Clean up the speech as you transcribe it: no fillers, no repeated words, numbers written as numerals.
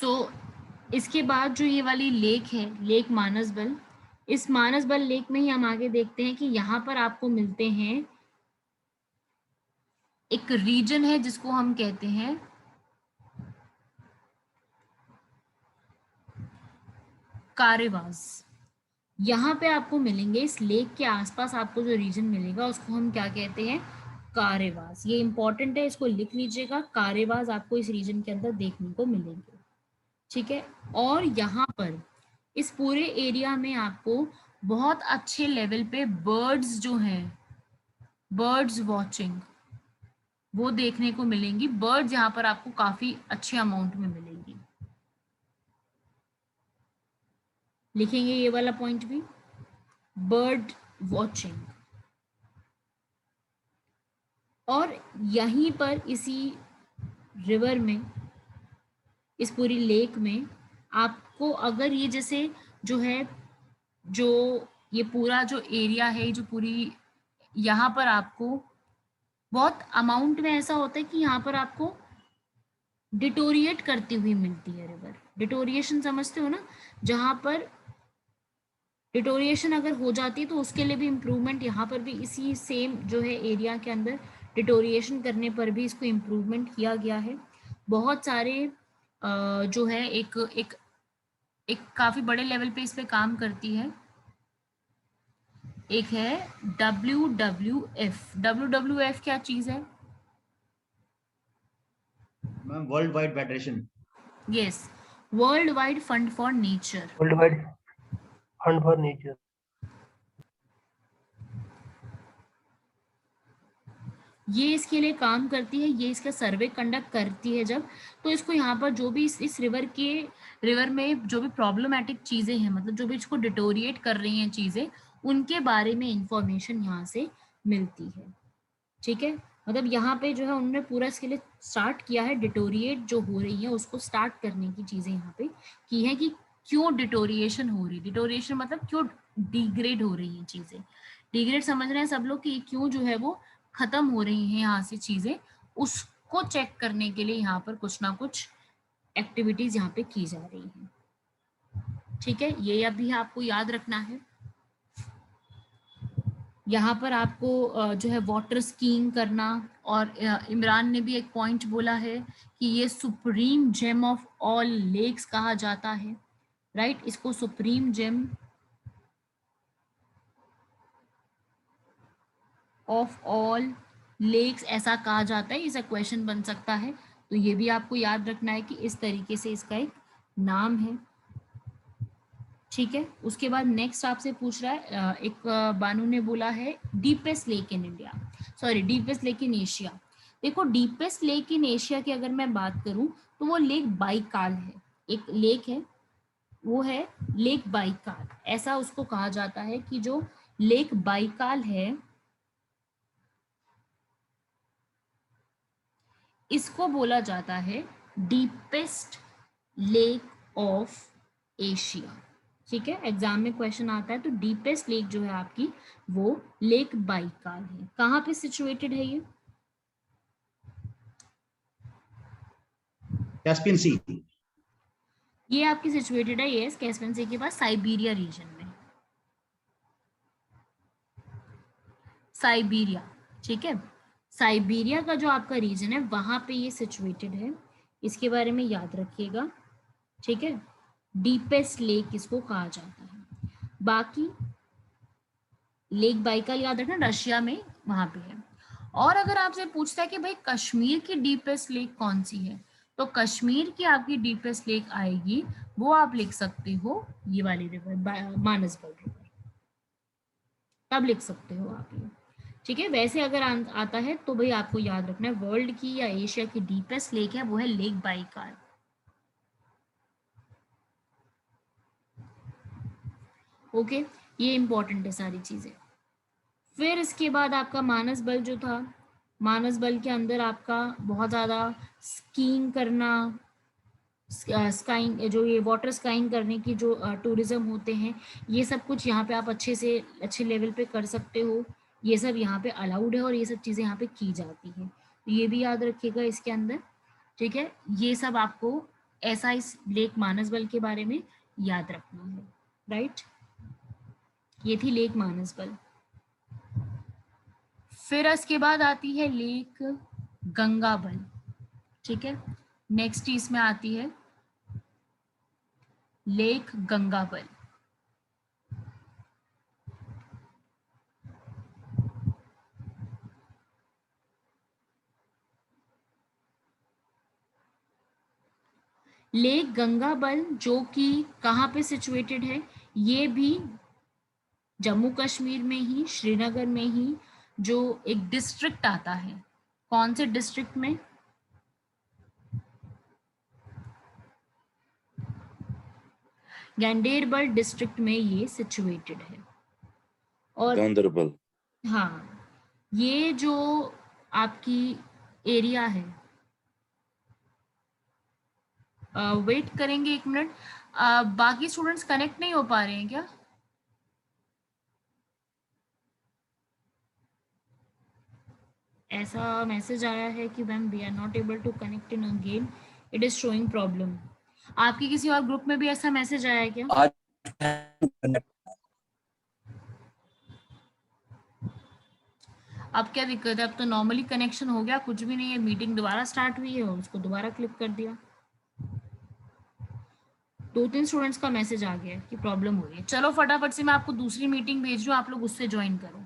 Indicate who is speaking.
Speaker 1: सो इसके बाद जो ये वाली लेक है, लेक मानसबल, इस मानसबल लेक में ही हम आगे देखते हैं कि यहाँ पर आपको मिलते हैं, एक रीजन है जिसको हम कहते हैं कारेवास। यहाँ पे आपको मिलेंगे, इस लेक के आसपास आपको जो रीजन मिलेगा उसको हम क्या कहते हैं, कारेवास। ये इंपॉर्टेंट है, इसको लिख लीजिएगा, कारेवास आपको इस रीजन के अंदर देखने को मिलेंगे। ठीक है, और यहाँ पर इस पूरे एरिया में आपको बहुत अच्छे लेवल पे बर्ड्स जो हैं, बर्ड्स वॉचिंग, वो देखने को मिलेंगी। बर्ड्स यहाँ पर आपको काफी अच्छे अमाउंट में मिलेंगी। लिखेंगे ये वाला पॉइंट भी, बर्ड वॉचिंग। और यहीं पर इसी रिवर में, इस पूरी लेक में आपको, अगर ये जैसे जो है, जो ये पूरा जो एरिया है, जो पूरी, यहाँ पर आपको बहुत अमाउंट में ऐसा होता है कि यहाँ पर आपको डिटोरिएट करती हुई मिलती है रिवर। डिटोरिएशन समझते हो ना, जहाँ पर डिटोरिएशन अगर हो जाती है तो उसके लिए भी इम्प्रूवमेंट, यहाँ पर भी इसी सेम जो है एरिया के अंदर डिटोरिएशन करने पर भी इसको इम्प्रूवमेंट किया गया है। बहुत सारे जो है एक एक एक काफ़ी बड़े लेवल पे इस पे काम करती है। एक है WWF। WWF क्या चीज़ है?
Speaker 2: Ma'am world wide federation.
Speaker 1: Yes, world wide fund for nature.
Speaker 3: World wide fund for nature.
Speaker 1: ये इसके लिए काम करती है, ये इसका सर्वे कंडक्ट करती है जब, तो इसको यहाँ पर जो भी इस रिवर में जो भी प्रॉब्लमेटिक चीज़ें हैं, मतलब जो भी इसको डिटोरिएट कर रही हैं चीज़ें, उनके बारे में इंफॉर्मेशन यहाँ से मिलती है। ठीक है, मतलब यहाँ पे जो है उन्होंने पूरा इसके लिए स्टार्ट किया है, डिटोरिएट जो हो रही है उसको स्टार्ट करने की चीज़ें यहाँ पे की है, कि क्यों डिटोरिएशन हो रही है। डिटोरिएशन मतलब क्यों डिग्रेड हो रही है चीज़ें। डिग्रेड समझ रहे हैं सब लोग कि क्यों जो है वो खत्म हो रही हैं यहाँ से चीज़ें, उसको चेक करने के लिए यहाँ पर कुछ ना कुछ एक्टिविटीज़ यहाँ पे की जा रही हैं। ठीक है, ये अभी आपको याद रखना है। यहाँ पर आपको जो है वाटर स्कीइंग करना, और इमरान ने भी एक पॉइंट बोला है कि ये supreme gem of all lakes कहा जाता है, राइट? इसको supreme gem of all lakes ऐसा कहा जाता है। इसका क्वेश्चन बन सकता है, तो ये भी आपको याद रखना है कि इस तरीके से इसका एक नाम है। ठीक है, उसके बाद नेक्स्ट आपसे पूछ रहा है, एक बानू ने बोला है deepest lake in India, sorry deepest lake in Asia. देखो, डीपेस्ट लेक इन एशिया की अगर मैं बात करूं तो वो लेक बाइकाल है। एक लेक है, वो है लेक बाइकाल। ऐसा उसको कहा जाता है कि जो लेक बाइकाल है, इसको बोला जाता है डीपेस्ट लेक ऑफ एशिया। ठीक है, एग्जाम में क्वेश्चन आता है, तो डीपेस्ट लेक जो है आपकी वो लेक बाइकाल है। कहाँ पे सिचुएटेड है ये?
Speaker 2: कैस्पियन सी।
Speaker 1: ये आपकी सिचुएटेड है, यस, कैस्पियन सी के पास, साइबेरिया रीजन में, साइबेरिया। ठीक है, साइबेरिया का जो आपका रीजन है वहां पे ये सिचुएटेड है, इसके बारे में याद रखिएगा। ठीक है, डीपेस्ट लेक इसको कहा जाता है। बाकी लेक बाइकाल याद रखना, रशिया में वहां पे है। और अगर आपसे पूछता है कि भाई कश्मीर की डीपेस्ट लेक कौन सी है, तो कश्मीर की आपकी डीपेस्ट लेक आएगी, वो आप लिख सकते हो ये वाली रिवर, मानसबल रिवर, तब लिख सकते हो आप ये। ठीक है, वैसे अगर आता है तो भाई आपको याद रखना है, वर्ल्ड की या एशिया की डीपेस्ट लेक है वो है लेक बाइकाल। ओके, ये इंपॉर्टेंट है सारी चीजें। फिर इसके बाद आपका मानसबल जो था, मानसबल के अंदर आपका बहुत ज़्यादा स्कीइंग करना, स्काइंग, जो ये वाटर स्काइंग करने की जो टूरिज्म होते हैं, ये सब कुछ यहाँ पे आप अच्छे से अच्छे लेवल पे कर सकते हो। ये सब यहाँ पे अलाउड है और ये सब चीज़ें यहाँ पे की जाती हैं, तो ये भी याद रखिएगा इसके अंदर। ठीक है, ये सब आपको ऐसा इस लेक मानसबल के बारे में याद रखना है, राइट। ये थी लेक मानसबल। फिर इसके बाद आती है लेक गंगाबल, ठीक है। नेक्स्ट इसमें आती है लेक गंगाबल। लेक गंगाबल जो कि कहाँ पे सिचुएटेड है, ये भी जम्मू कश्मीर में ही, श्रीनगर में ही, जो एक डिस्ट्रिक्ट आता है। कौन से डिस्ट्रिक्ट में? गैंडेरबल डिस्ट्रिक्ट में ये सिचुएटेड है। और
Speaker 4: गांधरबल।
Speaker 1: हाँ, ये जो आपकी एरिया है, वेट करेंगे 1 मिनट। बाकी स्टूडेंट्स कनेक्ट नहीं हो पा रहे हैं क्या? ऐसा मैसेज आया है कि ma'am we are not able to connect in again, it is showing problem. आपके किसी और ग्रुप में भी ऐसा मैसेज आया है क्या?
Speaker 4: आज
Speaker 1: अब क्या दिक्कत है? अब तो नॉर्मली कनेक्शन हो गया, कुछ भी नहीं है, मीटिंग दोबारा स्टार्ट हुई है और उसको दोबारा क्लिक कर दिया। 2-3 स्टूडेंट्स का मैसेज आ गया है कि प्रॉब्लम हो रही है। चलो फटाफट से मैं आपको दूसरी मीटिंग भेज रही हूँ, आप लोग उससे ज्वाइन करो।